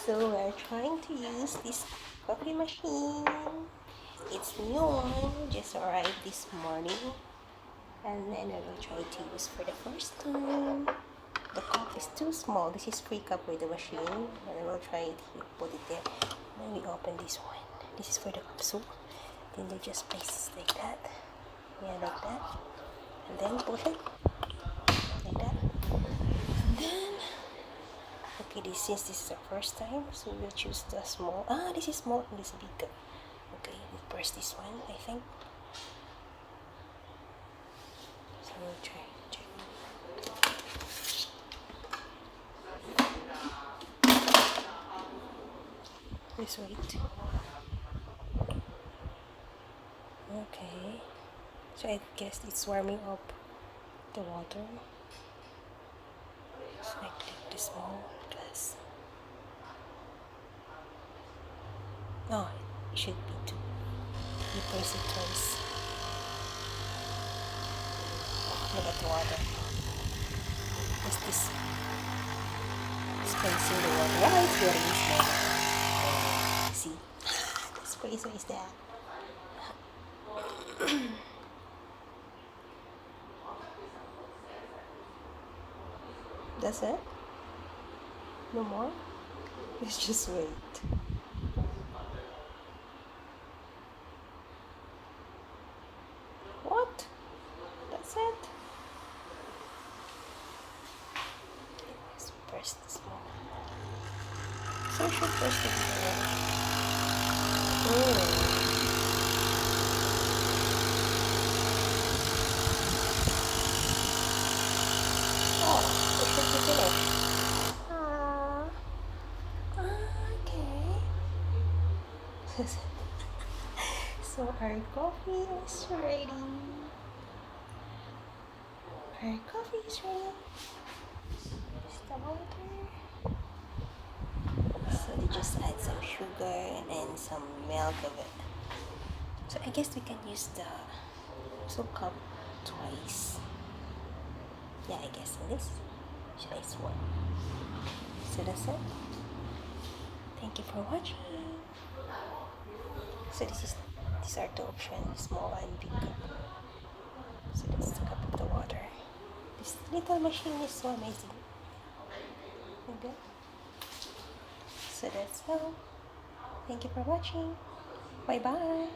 So we're trying to use this coffee machine. It's new one, just arrived this morning. And then I will try to use for the first time. The cup is too small. This is free cup with the machine. And I will try to put it there. Then we open this one. This is for the capsule. Then you just place it like that. Yeah, like that. And then push it. Like that. And then okay, since this is our first time, so we'll choose the small. This is small and this is bigger. Okay, we press this one, I think. So we'll try. Just wait. Okay. So I guess it's warming up the water. So I click the small glass. No, it should be two. You press it twice. Look at the water. Is this spacing the water? Yeah, it's very small. See? The spacer is there. That's it? No more? Let's just wait. What? That's it? Let's press this one. So I should press the bigger one. Oh, it should be finished. Okay. So our coffee is ready. Our coffee is ready. Here's the water. So they just add some sugar and some milk of it. So I guess we can use the soup cup twice. Yeah, I guess so. This should I swap? So that's it. Thank you for watching. So these are the options, small and big cup. So that's the cup of the water. This little machine is so amazing. Okay. So that's all. Thank you for watching. Bye bye.